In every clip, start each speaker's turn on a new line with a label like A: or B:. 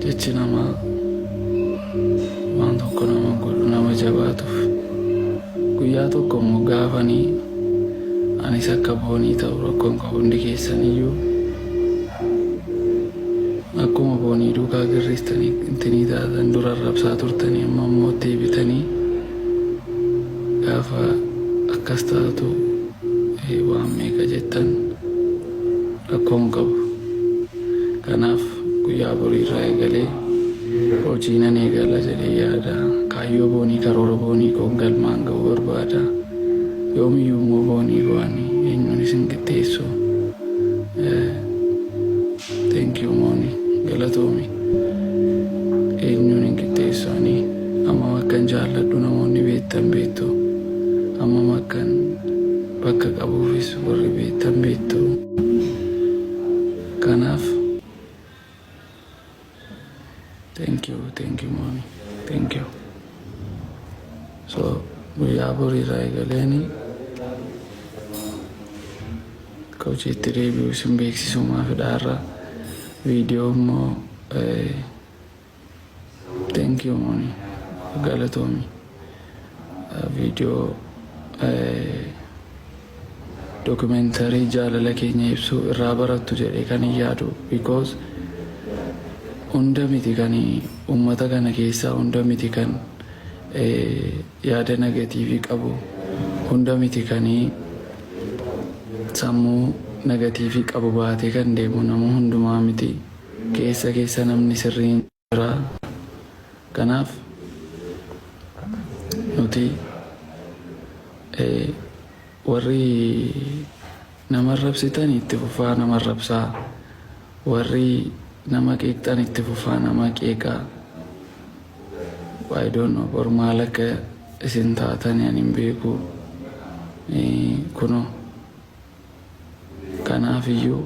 A: jechi namaa waan tokko nama godhu nama jabaatuuf guyyaa tokko immoo gaafanii anis akka boonii ta'u rakkoon qabu hundi keessaniyyuu akkuma boonii duukaa girreessitanii intinii taatan dura rabsaa turtanii amma immoo deebitanii gaafa akkas taatu waan meeqa jettan rakkoon qabu. Kanaaf guyyaa boriirraa eegalee hojii nan eegala jedhee yaada. Kaayyoo boonii karoora boonii koon galmaan ga'uu barbaada. Yoomiyyuu immoo boonii go'anii eenyuunis hin qixxeessu. Thank you mooni galatoomi. Eenyuun hin qixxeessu ani amma akkan jaalladhu namoonni beektan beektu. Amma akkan bakka qabuufis warri beektan beektu. Kanaaf thank you mommy, thank you. So guyyaa boriirraa eegaleeni hojiitti deebi'uu isin beeksisumaaf dhaarra viidiyoo immoo thank you mommy galatoomi viidiyoo dokumentarii jaalala keenya ibsu irraa barattu jedhee kan hin yaadu because hunda miti kan uummata kana keessaa hunda miti kan yaada negatiivii qabu hunda miti kan sammuu negatiivii qabu baatee kan deemu nama hundumaa miti keessa namni sirriin jira. Kanaaf nuti warri nama rabsitan itti fufaa nama rabsaa, warri nama qeeqxan itti fufaa nama qeeqaa. I don't know bor maal akka isin taatan ani hin beeku. Kuno kanaaf iyyuu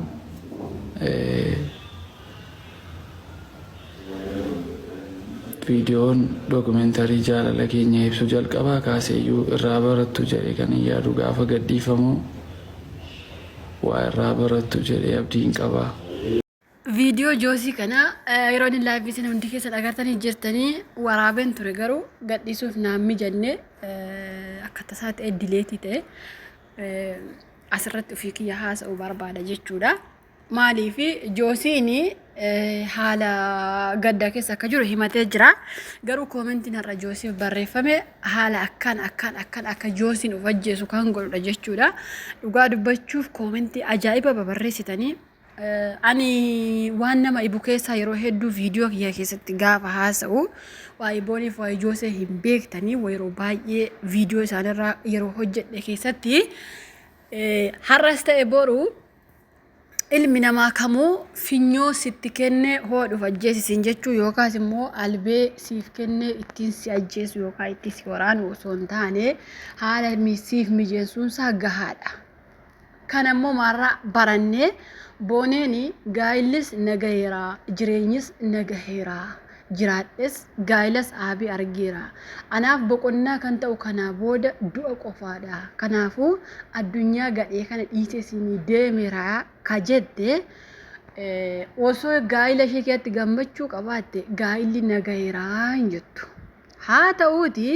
A: viidiyoon dokumentarii jaalala keenya ibsu jalqabaa kaaseeyyuu irraa barattu jedhee kan hin yaadu. Gaafa gadhiifamu waa irraa barattu jedhee abdiin qabaa.
B: Viidiyoo joosii kana yeroo inni laayivii sana hundi keessa agartanii jirtanii waraabeen ture garuu gadhiisuuf naammi jennee akka tasaa ta'e dileetii ta'e asirratti ofii kiyya haasa'uu barbaada jechuudha. Maaliif joosiin haala gaddaa keessa akka jiru himatee jira. Garuu koomentiin har'a joosiif barreeffame haala akka joosiin of ajjeesu kan godhudha jechuudha. Dhugaa dubbachuuf koomentii ajaa'iba barreessitanii. Ani waan nama ibu keessaa yeroo hedduu viidiyoo kiyya keessatti gaafa haasa'u waa'ee booniif waa'ee joosee hin beektanii yeroo baay'ee viidiyoo isaanirraa yeroo hojjedhe keessatti har'as ta'e boru ilmi namaa kamuu finyoo sitti kenne hoodhuuf ajjeesisin jechuu yookaas immoo albee siif kenne ittiin si ajjeesu yookaan ittiin si waraanu osoo hin taane haala siif mijeessuunsaa gahaadha. Kan ammoo maarraa barannee booneen gaayillis nagaheera jireenyis nagaheera jiraadhes gaayilas aabii argeera. Anaaf boqonnaa kan ta'u kanaa booda du'a qofaadha. Kanaafuu addunyaa gadhee kana dhiisee isinii deemeera ka jette osoo gaayila ishee keessatti gammachuu qabaatte gaayilli nagaheera hin jettu. Haa ta'uuti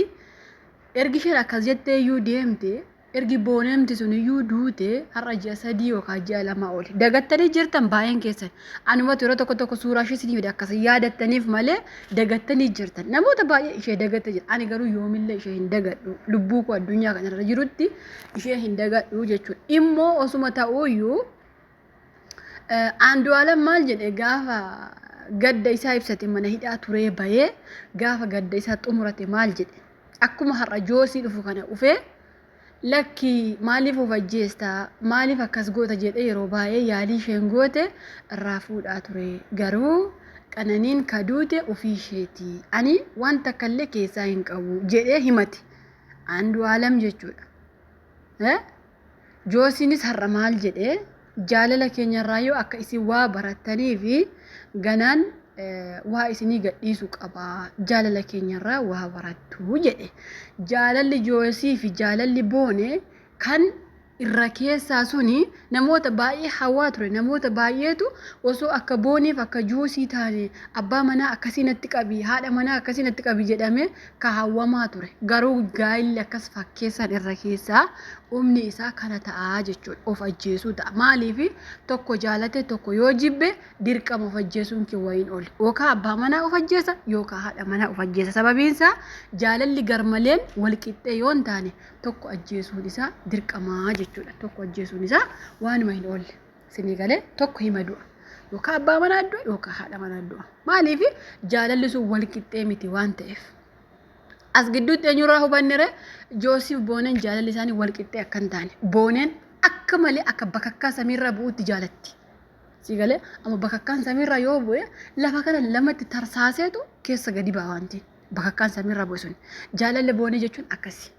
B: ergi isheen akkas jettee iyyuu deemte ergi booneemti sun iyyuu duute har'a ji'a 3 yookaan ji'a 2 oli. Dagattanii jirtan baay'een keessan. Anumatu yeroo tokko suuraa ishee isinii fide akkas yaadattaniif malee dagattanii jirtan. Namoota baay'ee ishee dagattee jira. Ani garuu yoomillee ishee hin dagadhu. Lubbuu koo addunyaa kanarra jirutti ishee hin dagadhu jechuudha. Immoo osuma ta'uuyyuu Andu'aalam maal jedhe gaafa gadda isaa ibsate mana hidhaa turee bahee gaafa gadda isaa xumurate maal jedhe akkuma har'a joosii dhufu kana dhufee lakki maaliif of ajjeesta maaliif akkas goota jedhee yeroo baay'ee yaalii isheen goote irraa fuudhaa ture. Garuu qananiin kaduute ofii isheeti. Ani wanta akkallee keessaa hin qabu jedhee himate Andu'aalam jechuudha. Joosiinis har'a maal jedhee jaalala keenyarraa yoo akka isin waa barattanii fi ganaan waa isinii gadhiisu qaba. Jaalala keenyarraa waa barattu jedhe. Jaalalli joosii fi jaalalli boone kan irra keessaa suni namoota baay'ee hawaa ture. Namoota baay'eetu osoo akka booniif akka juusii taane abbaa manaa akkasii natti qabi, haadha manaa akkasii natti qabi jedhamee ka hawwamaa ture. Garuu gaa'illi akkas fakkeessan irra keessaa humni isaa kana ta'aa jechuudha. Of ajjeesuu ta'a. Maaliif tokko jaalate tokko yoo jibbe dirqama of ajjeesuun kee wayiin oole. Yookaan abbaa manaa of ajjeesa yookaan haadha manaa of ajjeesa. Sababiin isaa jaalalli garmaleen wal qixxee yoo hin taane tokko ajjeesuun isaa dirqamaa jechuudha. Tokko ajjeesuun isaa waanuma hin oolle. Sinii galee tokko hima du'a. Yookaan abbaa manaa du'a yookaan haadha manaa du'a. Maaliif jaalalli sun wal qixxee miti waan ta'eef. As gidduutti eenyurraa hubannire Joosiif Booneen jaalalli isaanii wal qixxee akka hin taane. Booneen akka malee akka bakakkaa samiirraa bu'uutti jaalatti. Si galee amma bakakkaan samiirraa yoo bu'e lafa kana lamatti tarsaaseetu keessa gadi ba'a wanti. Bakakkaan samiirraa bu'e sun jaalalli Boonee jechuun akkasi.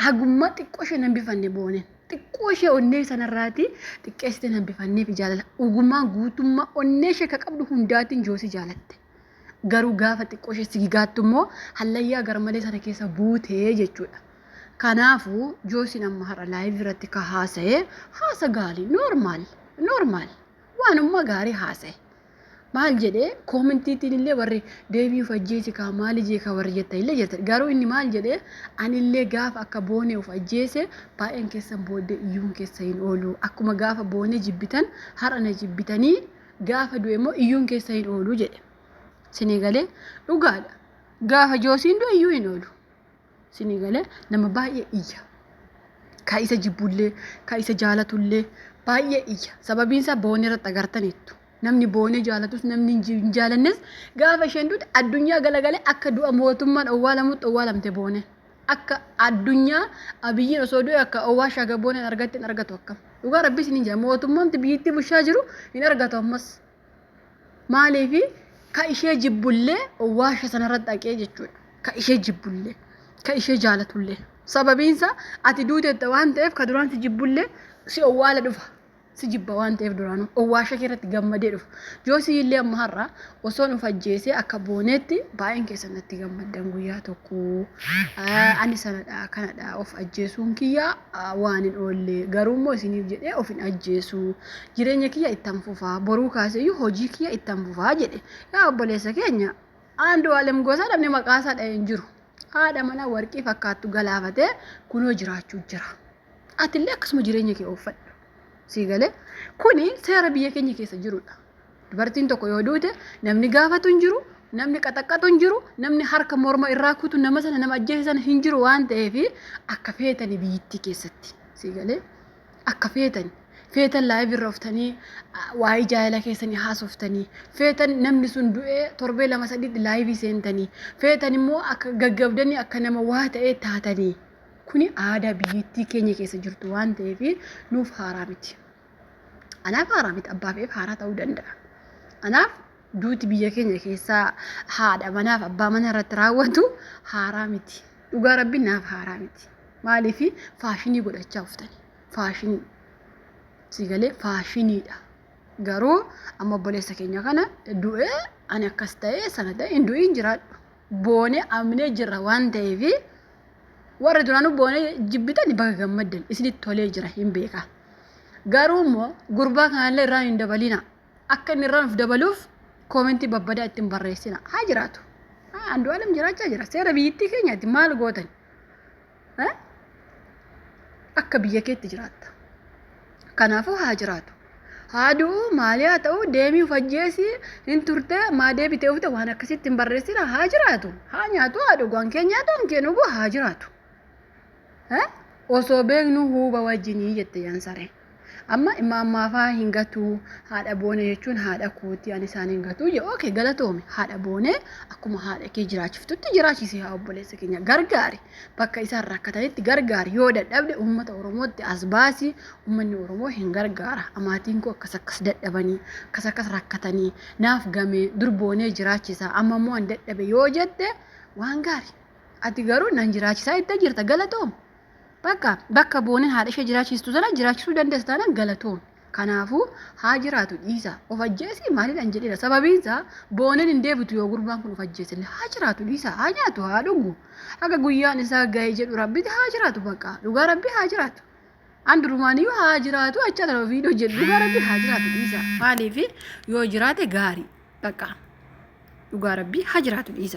B: Hagummaa xiqqoo ishee nan bifanne Booneen. Xiqqoo ishee onnee sanarraati xiqqeessitee nan bifanneef jaalala. Ogummaa guutummaa onnee ishee ka qabdu hundaatiin Joosii jaalatte. Garuu gaafa xiqqoo ishee sigigaattu immoo hallayyaa garmalee sana keessa buutee jechuudha. Kanaafuu Joosiin amma har'a laayivii irratti ka haasa'e haasa gaarii noormaal waanummaa gaarii haasa'e. Maal jedhee koomentiitiin illee warri deebii of ajjeesi kaa maali jee ka warri jettan illee jirtan. Garuu inni maal jedhee anillee gaafa akka Boonee of ajjeese baay'een keessan booddee iyyuun keessa hin oolu. Akkuma gaafa Boonee jibbitan har'a na jibbitanii gaafa du'e immoo iyyuun keessa hin oolu jedhe. Sinii galee dhugaadha. Gaafa Joosiin du'e iyyuu hin oolu. Sinii galee nama baay'ee iyya. Ka isa jibbullee, ka isa jaalatullee baay'ee iyya. Sababiin isaa Boonee irratti agartaniittu. Namni Boonee jaalatus namni hin jaalannes gaafa isheen duute addunyaa galagalee akka du'a mootummaan owwaalamutti owwaalamte Booneen. Akka addunyaa abiyyiin osoo du'e akka owwaashaa Booneen argatte hin argatu akkam. Dhugaa Rabbi isin jaa mootummaan biyyittii bushaa jiru hin argatu ammas. Maaliif ka ishee jibbullee owwaasha sanarratti dhaqee jechuudha. Ka ishee jibbullee, ka ishee jaalatullee. Sababiinsa ati duuteetta waan ta'eef ka duraan si jibbullee si owwaala dhufa. Si jibba waan ta'eef duraanuu owwaasha keerratti gammadee dhufa. Joosii illee amma har'a osoo of ajjeesee akka Booneetti baay'een keessatti gammaddan guyyaa tokko. Ani sanadha kanadha of ajjeesuun kiyya waan hin oolle. Garuu immoo isiniif jedhee of hin ajjeesu. Jireenya kiyya ittaan fufaa boruu kaaseyyuu hojii kiyya ittaan fufaa jedhe. Yaa obboleessa keenya Andu'aalem Gosaa dhabne maqaasaa dha'ee hin jiru. Haadha manaa warqii fakkaattu galaafatee kunoo jiraachuu jira. Atillee akkasuma jireenya kee uffadhu. Siigalee kuni seera biyya keenya keessa jirudha. Dubartiin tokko yoo duute namni gaafatu hin jiru, namni qaxaqqatu hin jiru, namni harka morma irraa kutu nama sana nama ajjeesan hin jiru waan ta'eef akka feetani biyyittii keessatti. Siigalee akka feetan laayivii irra oftanii waa'ee jaalala keessanii haasoftanii feetan namni sun du'ee torbee lama sadiitti laayivii seentanii feetan immoo akka gaggabdanii akka nama waa ta'ee taatanii. Kuni aadaa biyyittii keenya keessa jirtu waan ta'eef nuuf haaraa miti. Anaaf haaraa miti abbaaf haaraa ta'uu danda'a. Anaaf duuti biyya keenya keessaa haadha manaaf abbaa manaa irratti raawwatu haaraa miti. Dhugaa Rabbi naaf haaraa miti. Maaliif faashinii godhachaa uftanii. Faashinii. Siigalee faashiniidha. Garuu amma obboleessa keenya kana du'ee ani akkas ta'ee sana ta'e hin du'iin jiraadhu. Boonee amnee jirra waan ta'eef warra duraanuu Boonee jibbitan baga gammaddan isinitti tolee jira hin beeka. Garuu immoo gurbaa kanallee irraa hin dabalina. Akka inni irraa nuuf dabaluuf koomentii babbadaa ittiin barreessina. Haa jiraatu. Andu'aalem jiraachaa jira. Seera biyyittii keenyaatti maal gootan? Akka biyya keetti jiraatta. Kanaafuu haa jiraatu. Haaduu maali haa ta'u deemii of ajjeesii hin turte maa deebitee ufte waan akkasitti hin barreessina haa jiraatu. Haa nyaatu haa dhugu hankee nyaatu hankee dhuguu haa jiraatu. Osoo beeknu huuba wajjinii jette Yaansaree. Amma imammaafaa hin gatuu haadha Boonee jechuun haadha kootii ani isaan hin gatuu jedhu okay galatoome haadha Boonee akkuma haadha kee jiraachiftutti jiraachisee haa obboleessa keenya gargaari bakka isaan rakkatanitti gargaari yoo dadhabde uummata Oromootti as baasii uummanni Oromoo hin gargaara amaatiin koo akkas dadhabanii akkas rakkatanii naaf gamee dur Boonee jiraachisa amma immoo an dadhabe yoo jette waan gaari ati garuu nan jiraachisaa itti jirta galatoome. Bakka Booneen haadha ishee jiraachistu sana jiraachisuu dandeessa taanaan galatoon. Kanaafuu haa jiraatu dhiisa. Of ajjeesii maaliidhaan jedheera. Sababiin isaa Booneen hin deebitu yoo gurbaan kun of ajjeesillee haa jiraatu dhiisa. Haa nyaatu haa dhugu. Akka guyyaan isaa gahee jedhu Rabbitti haa jiraatu bakka. Dhugaa Rabbi haa jiraatu. አንድ ሩማንዩ ሀጅራቱ አቻለው ቪዲዮ ጀሉ ጋረቢ ሀጅራቱ ዲሳ ማሌፊ ዮ ጅራቴ ጋሪ በቃ ዱጋረቢ ሀጅራቱ ዲሳ